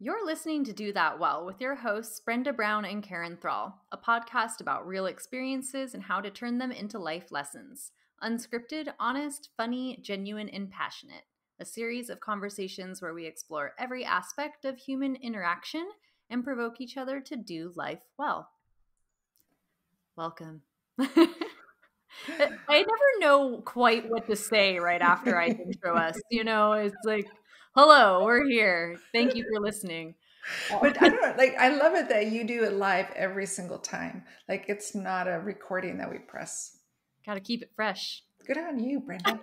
You're listening to Do That Well with your hosts, Brenda Brown and Karen Thrall, a podcast about real experiences and how to turn them into life lessons. Unscripted, honest, funny, genuine, and passionate. A series of conversations where we explore every aspect of human interaction and provoke each other to do life well. Welcome. I never know quite what to say right after I intro us. It's like, hello, we're here. Thank you for listening. But I don't like, I love it that you do it live every single time. Like it's not a recording that we press. Got to keep it fresh. Good on you, Brenda.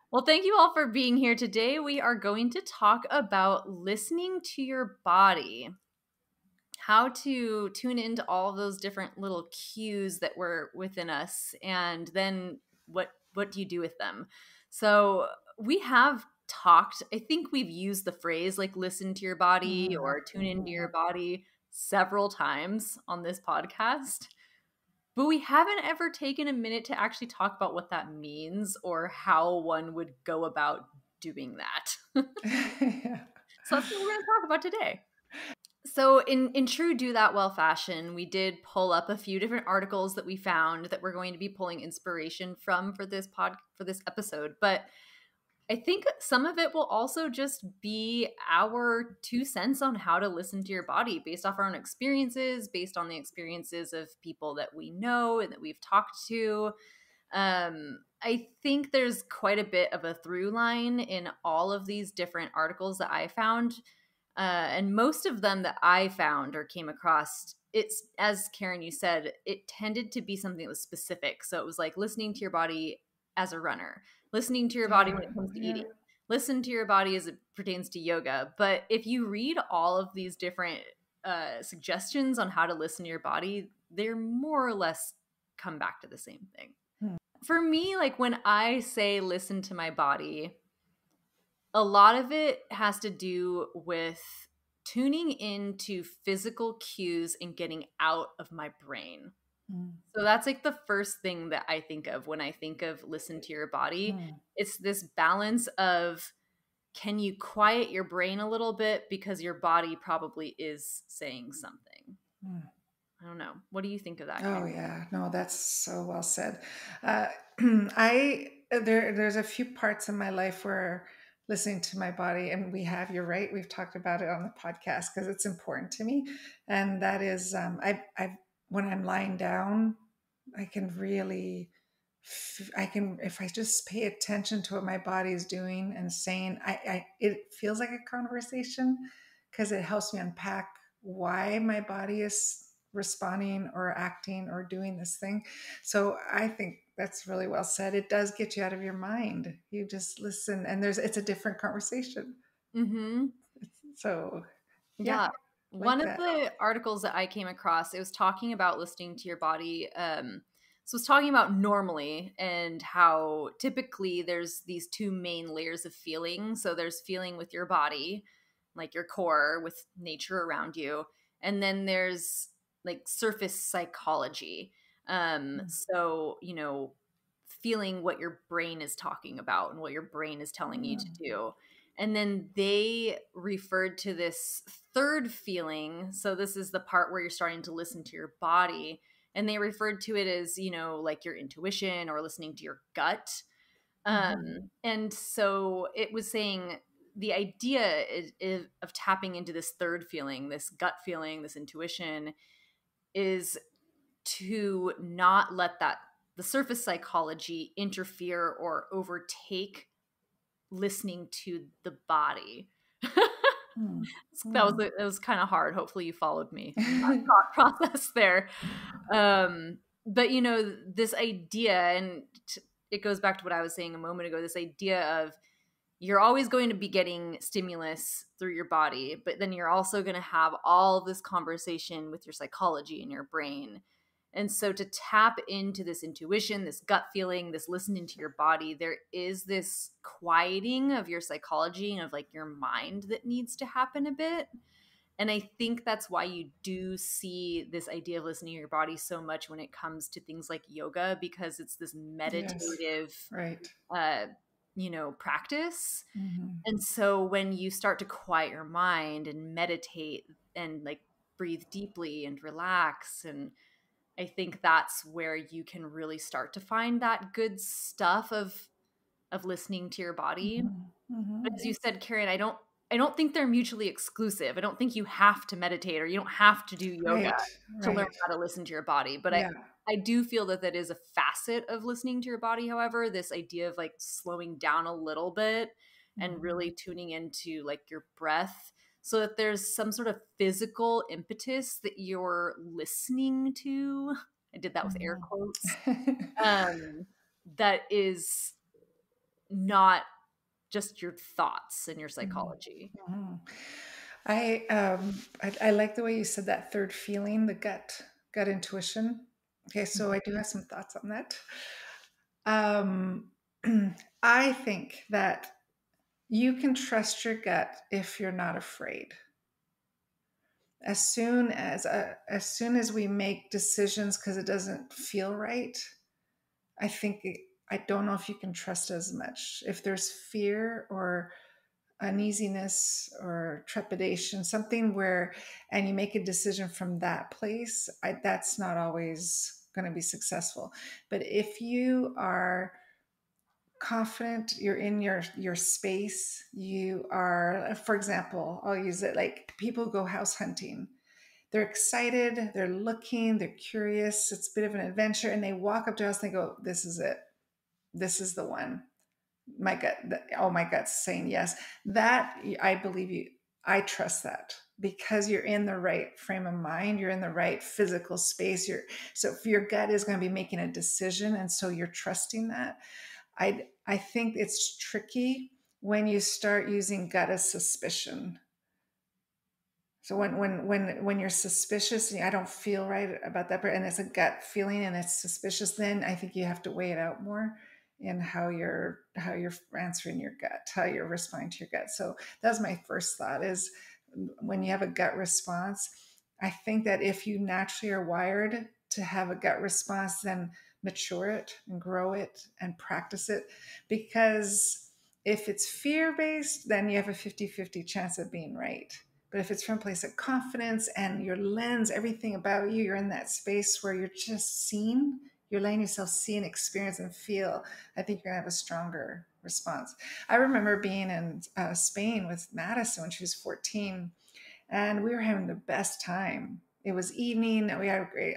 Well, thank you all for being here today. We are going to talk about listening to your body, how to tune into all of those different little cues that were within us, and then what do you do with them? So we have talked, I think we've used the phrase like listen to your body or tune into your body several times on this podcast. But we haven't ever taken a minute to actually talk about what that means or how one would go about doing that. Yeah. So that's what we're going to talk about today. So in true Do That Well fashion, we did pull up a few different articles that we found that we're going to be pulling inspiration from for this episode. But I think some of it will also just be our 2 cents on how to listen to your body based off our own experiences, based on the experiences of people that we know and that we've talked to. I think there's quite a bit of a through line in all of these different articles that I found. And most of them that I found or came across, it's, as Karen, you said, it tended to be something that was specific. So it was like listening to your body as a runner, listening to your body when it comes to eating, listen to your body as it pertains to yoga. But if you read all of these different suggestions on how to listen to your body, they're more or less come back to the same thing. For me, like when I say listen to my body, a lot of it has to do with tuning into physical cues and getting out of my brain. So that's like the first thing that I think of when I think of listen to your body. It's this balance of, can you quiet your brain a little bit because your body probably is saying something. I don't know. What do you think of that? Oh yeah, no, that's so well said. There's a few parts in my life where listening to my body, and you're right, we've talked about it on the podcast because it's important to me, and that is, when I'm lying down, I can really, if I just pay attention to what my body is doing and saying, it feels like a conversation because it helps me unpack why my body is responding or acting or doing this thing. So I think that's really well said. It does get you out of your mind. You just listen, and it's a different conversation. So yeah. One of the articles that I came across, it was talking about listening to your body. So it's talking about normally and how typically there's these 2 main layers of feeling. So there's feeling with your body, like your core with nature around you. And then there's like surface psychology. So, feeling what your brain is talking about and what your brain is telling you to do. And then they referred to this third feeling. So this is the part where you're starting to listen to your body. And they referred to it as, like your intuition or listening to your gut. And so it was saying the idea of tapping into this third feeling, this gut feeling, this intuition, is to not let the surface psychology interfere or overtake listening to the body. It was kind of hard. Hopefully you followed me in that thought process there. But this idea, and it goes back to what I was saying a moment ago, this idea of you're always going to be getting stimulus through your body, but then you're also going to have all this conversation with your psychology and your brain. And so to tap into this intuition, this gut feeling, this listening to your body, there is this quieting of your psychology and of like your mind that needs to happen a bit. And I think that's why you do see this idea of listening to your body so much when it comes to things like yoga, because it's this meditative, practice. Mm-hmm. And so when you start to quiet your mind and meditate and like breathe deeply and relax, and I think that's where you can really start to find that good stuff of listening to your body. Mm-hmm. Mm-hmm. But as you said, Karen, I don't think they're mutually exclusive. I don't think you have to meditate or you don't have to do yoga Right. to learn Right. how to listen to your body. But Yeah. I do feel that that is a facet of listening to your body. However, this idea of like slowing down a little bit and Mm-hmm. really tuning into like your breath so that there's some sort of physical impetus that you're listening to. I did that with air quotes. Mm-hmm. Um, that is not just your thoughts and your psychology. Mm-hmm. I like the way you said that third feeling, the gut intuition. Okay, so I do have some thoughts on that. Um, I think that you can trust your gut if you're not afraid. As soon as we make decisions because it doesn't feel right, I think I don't know if you can trust as much. If there's fear or uneasiness or trepidation, something where, and you make a decision from that place, that's not always going to be successful. But if you are confident, you're in your space, you are, for example, I'll use it like people go house hunting. They're excited, they're looking, they're curious, it's a bit of an adventure, and they walk up to us and they go, this is it, this is the one. My gut's saying yes. That, I believe you, I trust that because you're in the right frame of mind, you're in the right physical space. So if your gut is going to be making a decision, and so you're trusting that. I think it's tricky when you start using gut as suspicion. So when you're suspicious, I don't feel right about that, and it's a gut feeling and it's suspicious, then I think you have to weigh it out more in how you're answering your gut, how you're responding to your gut. So that's my first thought is when you have a gut response, I think that if you naturally are wired to have a gut response, then mature it and grow it and practice it. Because if it's fear-based, then you have a 50-50 chance of being right. But if it's from a place of confidence and your lens, everything about you, you're in that space where you're just seen, you're letting yourself see and experience and feel, I think you're going to have a stronger response. I remember being in Spain with Madison when she was 14, and we were having the best time. It was evening. We had a great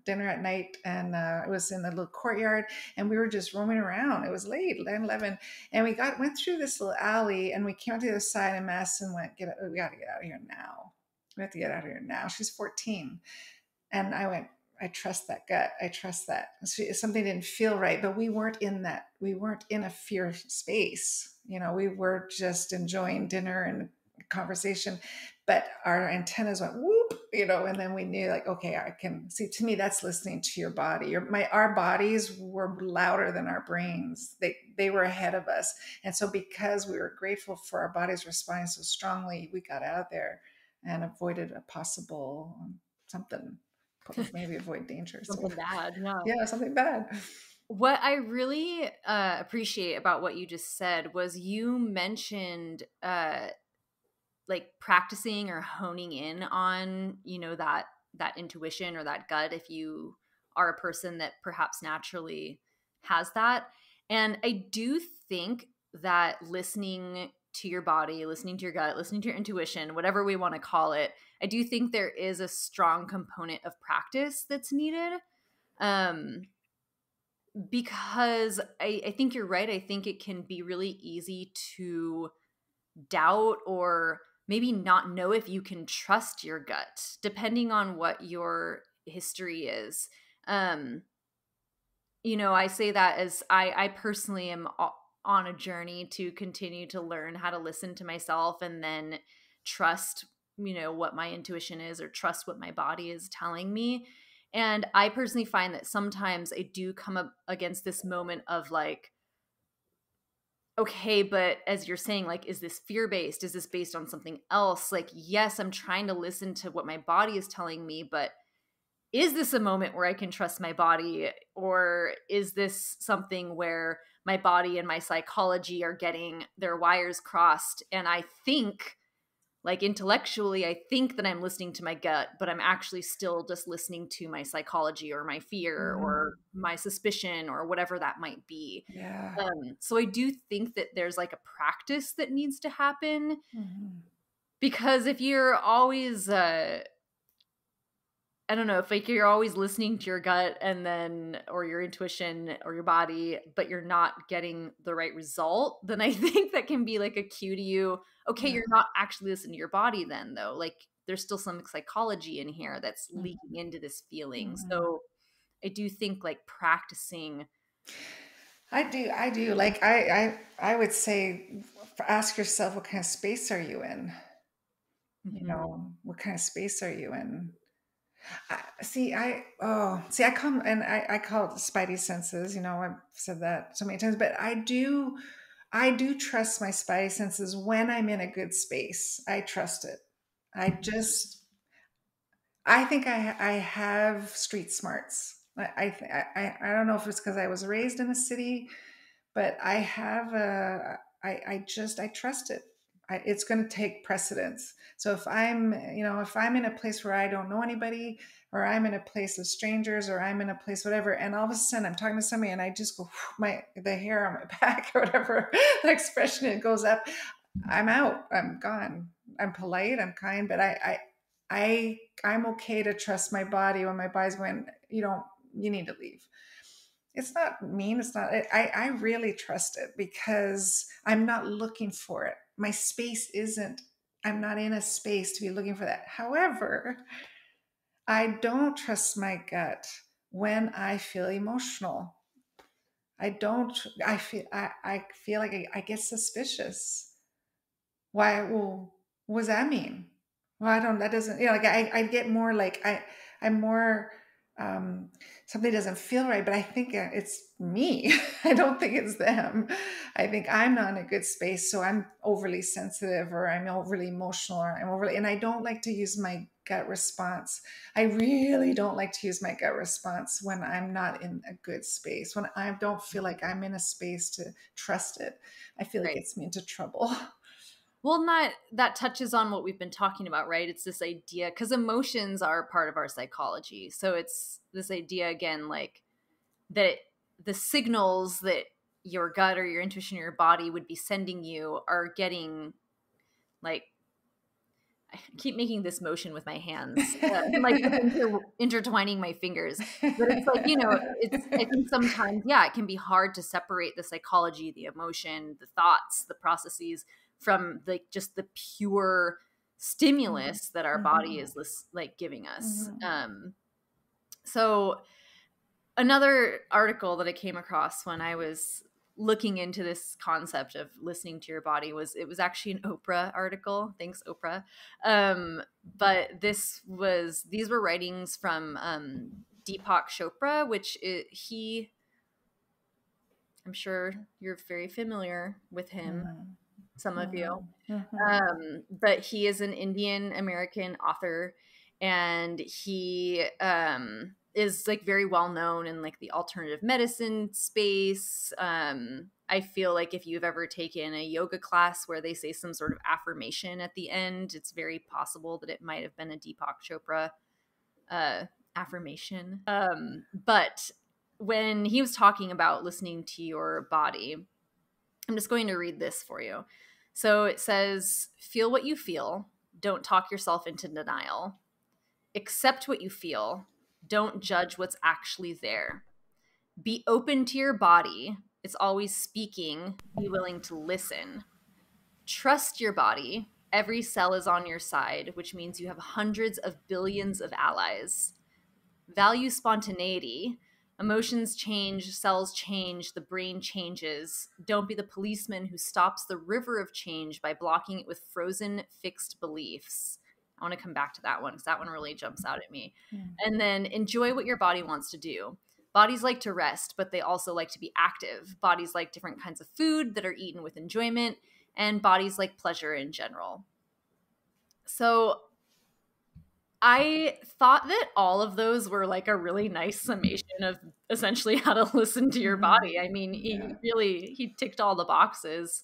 dinner at night, and it was in the little courtyard, and we were just roaming around. It was late, 11, and went through this little alley, and we came out to the other side, and Madison went, we got to get out of here now. We have to get out of here now. She's 14. And I went, I trust that gut. I trust that. Something didn't feel right, but we weren't in that. We weren't in a fear space. We were just enjoying dinner and conversation, but our antennas went whoop, and then we knew like, okay, I can see. To me, that's listening to your body. Our bodies were louder than our brains. They were ahead of us. And so because we were grateful for our bodies responding so strongly, we got out there and avoided a possible something, maybe avoid danger. So Something bad. Yeah. yeah, something bad. What I really appreciate about what you just said was you mentioned like practicing or honing in on, that intuition or that gut if you are a person that perhaps naturally has that. And I do think that listening to your body, listening to your gut, listening to your intuition, whatever we want to call it, I do think there is a strong component of practice that's needed. Because I think you're right. I think it can be really easy to doubt or maybe not know if you can trust your gut, depending on what your history is. Um, I say that as I personally am on a journey to continue to learn how to listen to myself and then trust, what my intuition is or trust what my body is telling me. And I personally find that sometimes I do come up against this moment of like, okay, but as you're saying, like, is this fear based? Is this based on something else? Like, yes, I'm trying to listen to what my body is telling me, but is this a moment where I can trust my body? Or is this something where my body and my psychology are getting their wires crossed. And I think, like, intellectually, I think that I'm listening to my gut, but I'm actually still just listening to my psychology or my fear or my suspicion or whatever that might be. Yeah. So I do think that there's like a practice that needs to happen, Mm-hmm. because if you're always I don't know, if like you're always listening to your gut and then, or your intuition or your body, but you're not getting the right result, then I think that can be like a cue to you. Okay, Yeah. you're not actually listening to your body then, though. Like, there's still some psychology in here that's Mm-hmm. leaking into this feeling. Mm-hmm. So I do think like practicing. I do. Like I would say, ask yourself, what kind of space are you in? You Mhm. know, what kind of space are you in? I come and I call it spidey senses. You know, I've said that so many times, but I do trust my spidey senses when I'm in a good space. I trust it. I just, I think I have street smarts. I don't know if it's because I was raised in a city, but I have a, I trust it. It's going to take precedence. So if I'm, you know, if I'm in a place where I don't know anybody, or I'm in a place of strangers, or I'm in a place, whatever, and all of a sudden I'm talking to somebody and I just go, the hair on my back or whatever, the expression, it goes up, I'm out, I'm gone. I'm polite, I'm kind, but I'm okay to trust my body when my body's going, you need to leave. It's not mean. It's not, I really trust it because I'm not looking for it. My space isn't, I'm not in a space to be looking for that. However, I don't trust my gut when I feel emotional. I don't, I feel like I get suspicious. Why? Well, what does that mean? Well, I don't, that doesn't, like I get more like, I'm more, um, something doesn't feel right, but I think it's me. I don't think it's them. I think I'm not in a good space. So I'm overly sensitive, or I'm overly emotional, or and I don't like to use my gut response. I really don't like to use my gut response when I'm not in a good space, when I don't feel like I'm in a space to trust it. I feel it Right. gets me into trouble. Well, not that touches on what we've been talking about, right? It's this idea, because emotions are part of our psychology. So it's this idea again, like, that the signals that your gut or your intuition or your body would be sending you are getting, like, I keep making this motion with my hands, like with intertwining my fingers. But it's like, I think sometimes, yeah, it can be hard to separate the psychology, the emotion, the thoughts, the processes from just the pure stimulus that our body is like giving us. Mhm. So another article that I came across when I was looking into this concept of listening to your body was, it was actually an Oprah article. Thanks, Oprah. But these were writings from Deepak Chopra, which I'm sure you're very familiar with him, Mhm. some of you. Mhm. Mhm. But he is an Indian American author, and he is like very well known in like the alternative medicine space. I feel like if you've ever taken a yoga class where they say some sort of affirmation at the end, it's very possible that it might have been a Deepak Chopra affirmation. But when he was talking about listening to your body, I'm just going to read this for you. So it says, feel what you feel. Don't talk yourself into denial. Accept what you feel. Don't judge what's actually there. Be open to your body. It's always speaking. Be willing to listen. Trust your body. Every cell is on your side, which means you have hundreds of billions of allies. Value spontaneity. Emotions change, cells change, the brain changes. Don't be the policeman who stops the river of change by blocking it with frozen, fixed beliefs. I want to come back to that one because that one really jumps out at me. Mhm. And then enjoy what your body wants to do. Bodies like to rest, but they also like to be active. Bodies like different kinds of food that are eaten with enjoyment, and bodies like pleasure in general. So I thought that all of those were like a really nice summation of essentially how to listen to your Mhm. body. I mean, Yeah. he ticked all the boxes.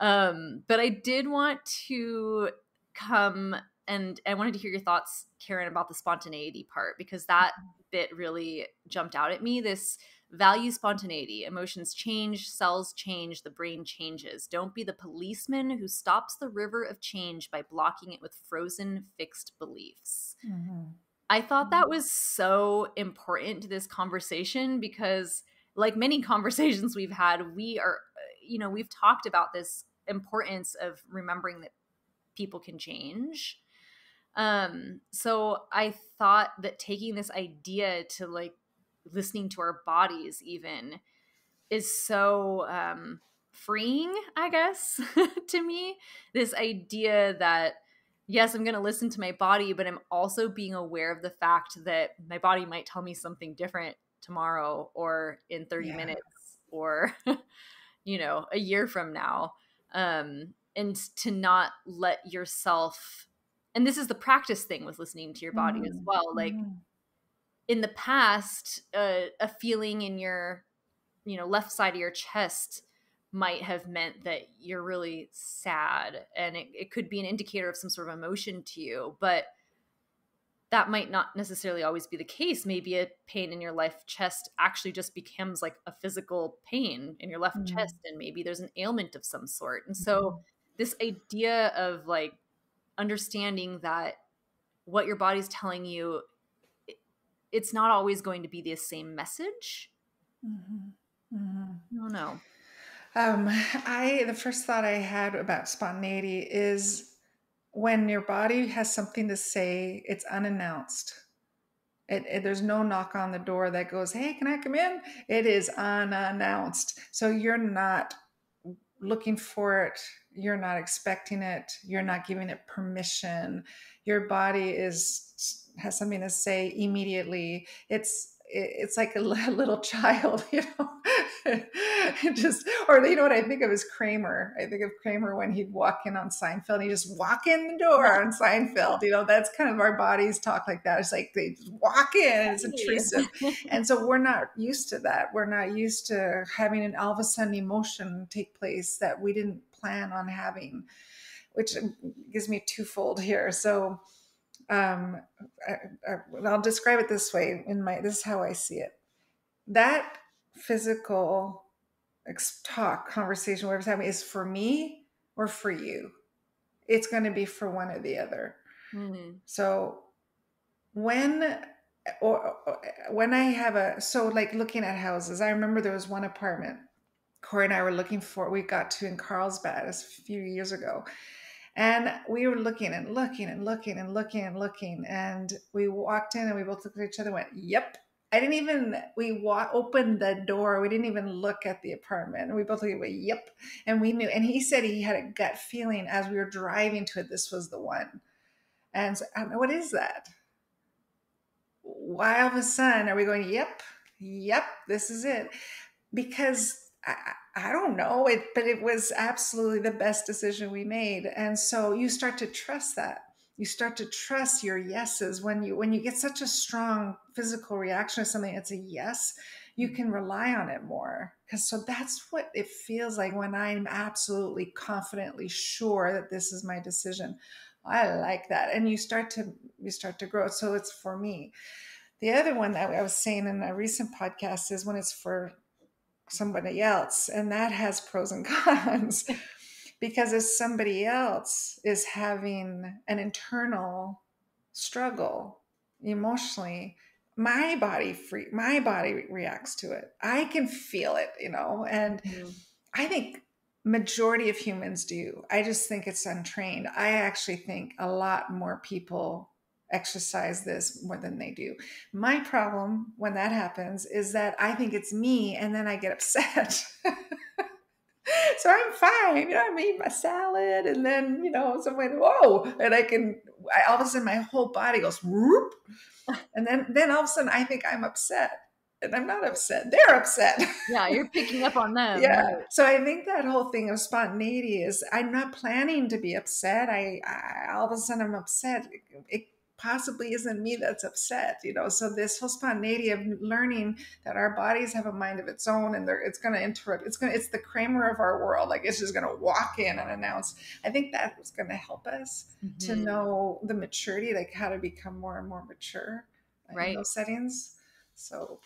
But I did want to come and I wanted to hear your thoughts, Karen, about the spontaneity part, because that bit really jumped out at me. This value spontaneity. Emotions change, cells change, the brain changes. Don't be the policeman who stops the river of change by blocking it with frozen, fixed beliefs. Mhm. I thought that was so important to this conversation because, like many conversations we've had, we've talked about this importance of remembering that people can change. So I thought that taking this idea to like listening to our bodies even is so freeing, I guess, to me. This idea that, yes, I'm going to listen to my body, but I'm also being aware of the fact that my body might tell me something different tomorrow or in 30 Yeah. minutes or, a year from now. And to not let yourself, and this is the practice thing with listening to your body as Mhm. well. Like Mhm. in the past, a feeling in your left side of your chest might have meant that you're really sad, and it could be an indicator of some sort of emotion to you, but that might not necessarily always be the case. Maybe a pain in your left chest actually just becomes like a physical pain in your left chest, Mhm. and maybe there's an ailment of some sort. And so Mhm. this idea of like understanding that what your body's telling you, it- it's not always going to be the same message. Mhm. Mhm. I don't know. The first thought I had about spontaneity is when your body has something to say, it's unannounced. There's no knock on the door that goes, "Hey, can I come in?" It is unannounced. So you're not looking for it. You're not expecting it. You're not giving it permission. Your body has something to say immediately. It's like a little child, just, or you know what I think of is Kramer. I think of Kramer when he'd walk in on Seinfeld. He just walk in the door on Seinfeld. That's kind of our bodies talk like that. It's like they just walk in and it's intrusive. And so we're not used to that. We're not used to having an all of a sudden emotion take place that we didn't plan on having, which gives me twofold here. So um, I'll describe it this way. This is how I see it. That physical talk, conversation, whatever's happening, is for me or for you. It's going to be for one or the other. Mm-hmm. So when or when I have like looking at houses, I remember there was one apartment Corey and I were looking for. We got to in Carlsbad a few years ago, and we were looking and looking and looking and looking and looking, and we walked in and we both looked at each other and went, "Yep." I didn't even opened the door. We didn't even look at the apartment. And we both looked at it, "Yep," and we knew. And he said he had a gut feeling as we were driving to it. This was the one. And so, what is that? Why all of a sudden are we going, "Yep, yep, this is it"? Because I don't know it, but it was absolutely the best decision we made. And so you start to trust that. You start to trust your yeses when you get such a strong physical reaction to something. It's a yes. You can rely on it more because so that's what it feels like when I'm absolutely confidently sure that this is my decision. I like that, and you start to grow. So it's for me. The other one that I was saying in a recent podcast is when it's for somebody else, and that has pros and cons because if somebody else is having an internal struggle emotionally, my body reacts to it. I can feel it, and Mm-hmm. I think majority of humans do. I just think it's untrained. I actually think a lot more people exercise this more than they do. My problem when that happens is that I think it's me and then I get upset. So I'm fine. I'm eating my salad and then, someone, whoa, and all of a sudden my whole body goes whoop. And then all of a sudden I think I'm upset and I'm not upset. They're upset. Yeah, you're picking up on them, Yeah. right? So I think that whole thing of spontaneity is I'm not planning to be upset. I all of a sudden I'm upset. possibly isn't me that's upset, so this whole spontaneity of learning that our bodies have a mind of its own, and it's going to interrupt, it's the Kramer of our world, like it's just going to walk in and announce. I think that was going to help us to Mm-hmm. know the maturity, like how to become more and more mature in Right. those settings. So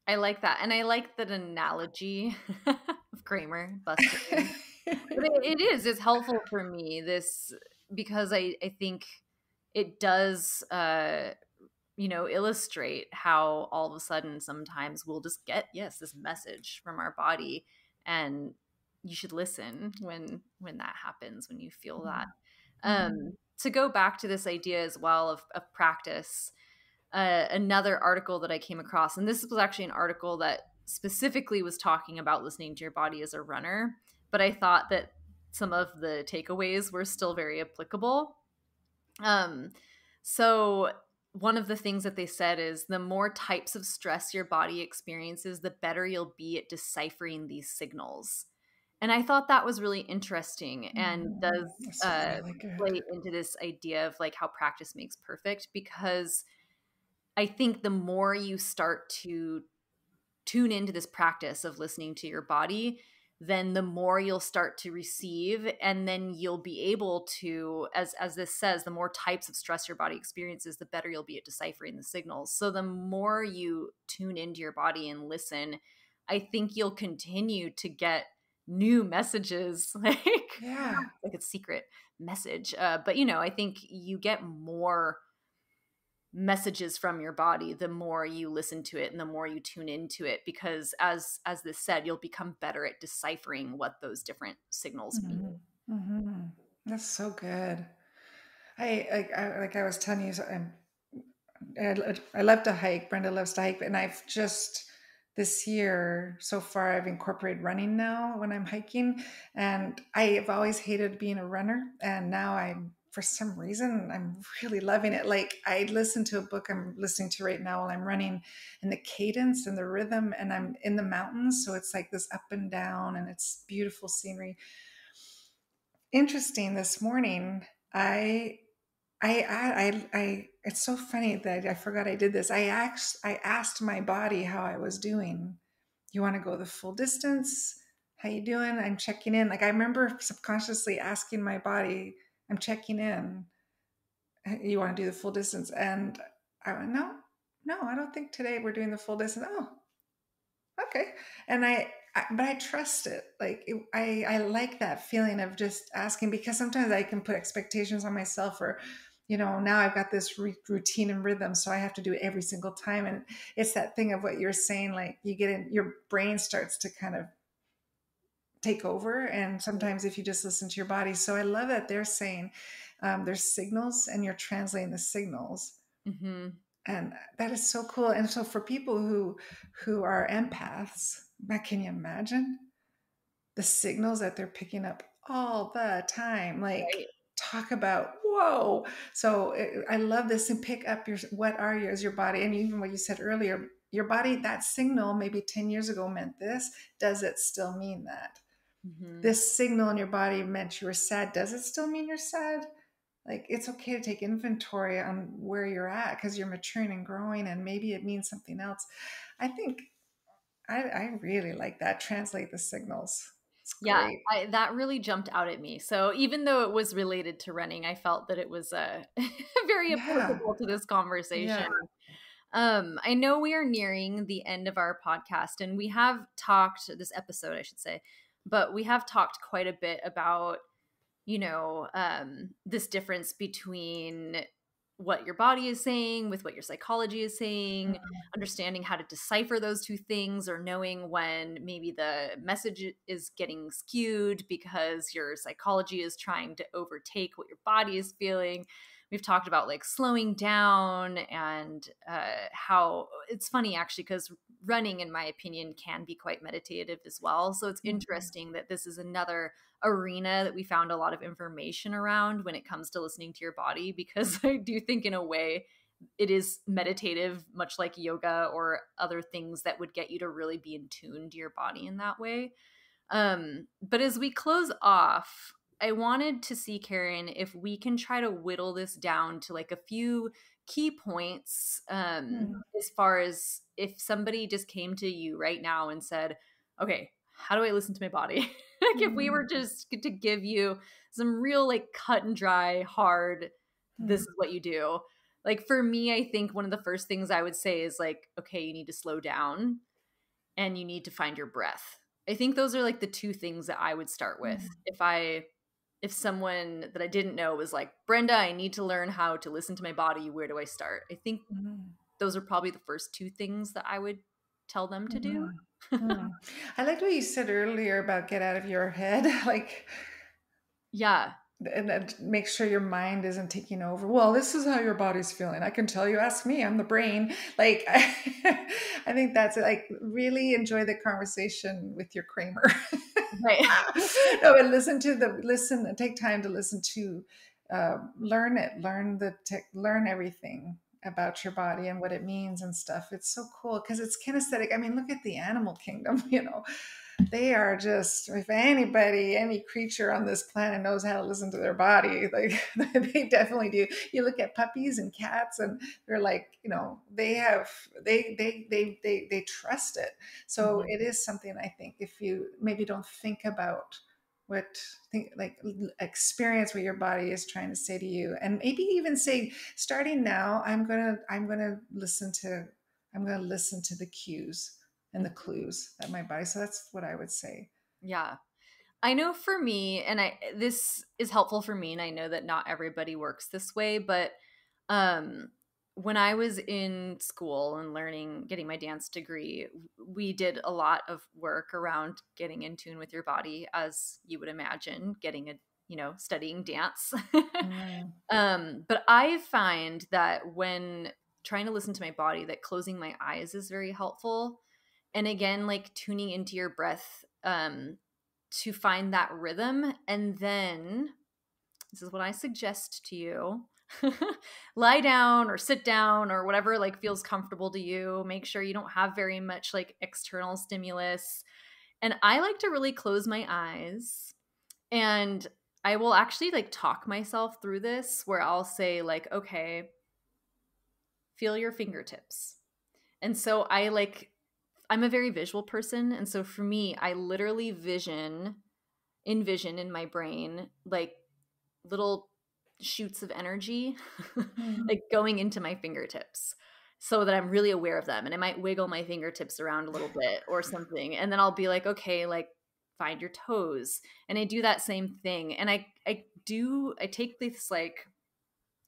I like that. And I like that analogy of Kramer busting in. But it's helpful for me, this, because I think it does illustrate how all of a sudden sometimes we'll just get, yes, this message from our body, and you should listen when that happens, when you feel that. Mhm. To go back to this idea as well of practice, another article that I came across, and this was actually an article that specifically was talking about listening to your body as a runner, but I thought that some of the takeaways were still very applicable. Um, so one of the things that they said is the more types of stress your body experiences, the better you'll be at deciphering these signals. And I thought that was really interesting, and does That's uh, really good. play into this idea of like how practice makes perfect, because I think the more you start to tune into this practice of listening to your body, then the more you'll start to receive, and then you'll be able to, as this says, the more types of stress your body experiences, the better you'll be at deciphering the signals. So the more you tune into your body and listen, I think you'll continue to get new messages, Yeah. like a secret message, but I think you get more messages from your body the more you listen to it and the more you tune into it, because as this said, you'll become better at deciphering what those different signals mean. Mhm. Mhm. That's so good. Like I was telling you, I love to hike. Brenda loves to hike, and I've just this year so far I've incorporated running now when I'm hiking, and I have always hated being a runner, and now I'm for some reason I'm really loving it. Like I listen to a book I'm listening to right now while I'm running, and the cadence and the rhythm, and I'm in the mountains, so it's like this up and down, and it's beautiful scenery. Interesting. This morning, it's so funny that I forgot I did this. I asked my body how I was doing. You want to go the full distance? How you doing? I'm checking in. Like I remember subconsciously asking my body, I'm checking in. You want to do the full distance? And I went, no, no, I don't think today we're doing the full distance. Oh, okay. And but I trust it. Like I like that feeling of just asking, because sometimes I can put expectations on myself, or now I've got this routine and rhythm, so I have to do it every single time. And it's that thing of what you're saying, like you get in, your brain starts to kind of take over, and sometimes if you just listen to your body. So I love that they're saying there's signals and you're translating the signals, Mm-hmm. and that is so cool. And so for people who are empaths, can you imagine the signals that they're picking up all the time? Like, Right. talk about whoa. So I love this. And pick up what are yours, your body, and even what you said earlier, your body, that signal maybe 10 years ago meant this. Does it still mean that? Mm-hmm. This signal in your body meant you were sad. Does it still mean you're sad? Like it's okay to take inventory on where you're at, because you're maturing and growing, and maybe it means something else. I think I really like that. Translate the signals. It's Yeah, great. that really jumped out at me. So even though it was related to running, I felt that it was very Yeah. applicable to this conversation. Yeah. I know we are nearing the end of our podcast, and we have talked, this episode, I should say, but we have talked quite a bit about, this difference between what your body is saying with what your psychology is saying, understanding how to decipher those two things, or knowing when maybe the message is getting skewed because your psychology is trying to overtake what your body is feeling. We've talked about like slowing down, and how it's funny actually, because running, in my opinion, can be quite meditative as well. So it's Mhm. interesting that this is another arena that we found a lot of information around when it comes to listening to your body, because I do think in a way it is meditative, much like yoga or other things that would get you to really be in tune to your body in that way. But as we close off, I wanted to see, Karen, if we can try to whittle this down to like a few key points, Mm, as far as if somebody just came to you right now and said, okay, how do I listen to my body? Like if we mm, were just to give you some real like cut and dry, hard, this mm, is what you do. Like for me, I think one of the first things I would say is like, okay, you need to slow down and you need to find your breath. I think those are like the two things that I would start with. mm, If someone that I didn't know was like, Brenda, I need to learn how to listen to my body, where do I start? I think mm, those are probably the first two things that I would tell them to do. mm, mm. I liked what you said earlier about get out of your head, like, Yeah. and then make sure your mind isn't taking over. Well, this is how your body's feeling. I can tell you, ask me, I'm the brain. Like, I think that's it. Like, really enjoy the conversation with your Kramer. Right. No, and listen, take time to listen to, learn it, learn everything about your body and what it means and stuff. It's so cool because it's kinesthetic. I mean, look at the animal kingdom, they are just, if anybody, any creature on this planet knows how to listen to their body, like they definitely do. You look at puppies and cats and they're like, they trust it. So Mhm. it is something, I think, if you maybe don't think about what think like experience what your body is trying to say to you, and maybe even say, starting now, I'm gonna listen to the cues and the Mhm. clues that my body. So that's what I would say. Yeah. I know for me, and this is helpful for me, and I know that not everybody works this way, but um when I was in school and getting my dance degree, we did a lot of work around getting in tune with your body, as you would imagine, studying dance. Mm, But I find that when trying to listen to my body, that closing my eyes is very helpful. And again, like tuning into your breath, to find that rhythm. And then this is what I suggest to you. Lie down or sit down or whatever like feels comfortable to you. Make sure you don't have very much like external stimulus. And I like to really close my eyes, and I will actually like talk myself through this, where I'll say like, okay, feel your fingertips. And so I'm a very visual person, and so for me, I literally envision in my brain like little shoots of energy mm, like going into my fingertips, so that I'm really aware of them, and I might wiggle my fingertips around a little bit or something, and then I'll be like, okay, like find your toes, and I do that same thing, and I take this like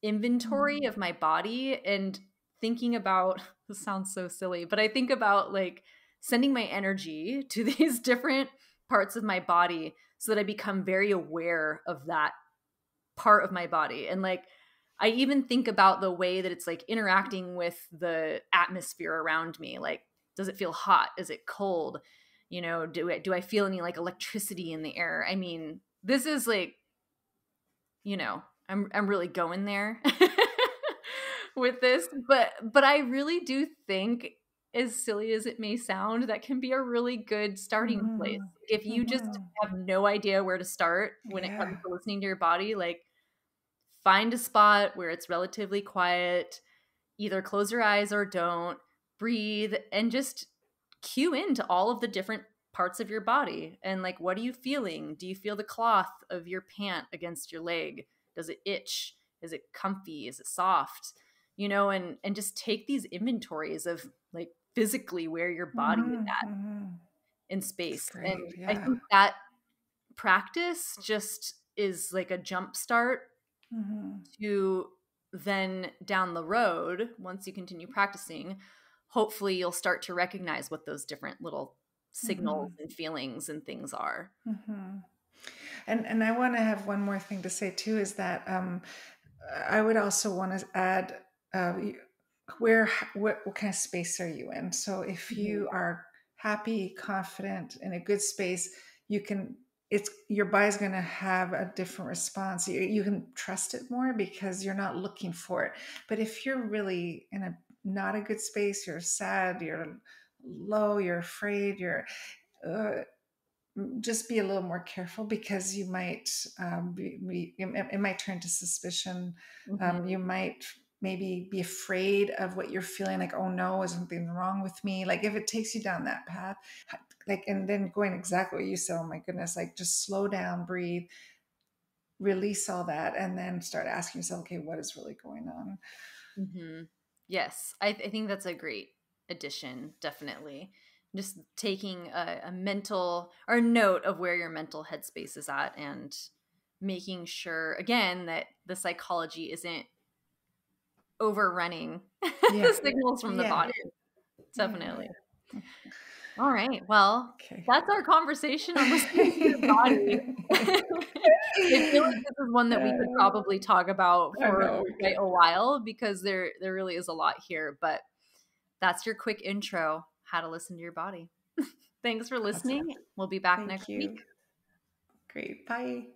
inventory mm, of my body and thinking about this sounds so silly, but I think about like sending my energy to these different parts of my body so that I become very aware of that part of my body. And like I even think about the way that it's like interacting with the atmosphere around me. Like, does it feel hot? Is it cold? Do I feel any like electricity in the air? I mean, this is like, I'm really going there with this, but I really do think, as silly as it may sound, that can be a really good starting place. mhm, If you just mhm. have no idea where to start when it comes Yeah. to listening to your body, like find a spot where it's relatively quiet, either close your eyes or don't, breathe, and just cue into all of the different parts of your body. And like, what are you feeling? Do you feel the cloth of your pant against your leg? Does it itch? Is it comfy? Is it soft? And just take these inventories of like physically where your body is Mhm, at mhm. in It's space. And great. I Yeah. think that practice just is like a jump start Mhm, to then down the road, once you continue practicing, hopefully you'll start to recognize what those different little signals mhm, and feelings and things are. mhm. And I want to have one more thing to say too, is that I would also want to add, where what kind of space are you in? So if Mhm. you are happy, confident, in a good space, you can it's your body's going to have a different response. You can trust it more because you're not looking for it. But if you're really in a not a good space, you're sad, you're low, you're afraid, uh, just be a little more careful, because you might it might turn to suspicion. You might maybe be afraid of what you're feeling, like, oh no, is something wrong with me? Like, if it takes you down that path, like, and then going exactly what you said, oh my goodness, like, just slow down, breathe, release all that, and then start asking yourself, okay, what is really going on? Yes, I think that's a great addition, definitely. Just taking a mental or note of where your mental headspace is at, and making sure, again, that the psychology isn't overrunning Yeah. the signals from the Yeah. body. Yeah. Definitely. All right. Well, Okay. that's our conversation on listening to your body. I feel like this is one that we could probably talk about I for know we quite could. a while, because there really is a lot here. But that's your quick intro, how to listen to your body. Thanks for Awesome. listening. We'll be back Thank next week. you. Great. Bye.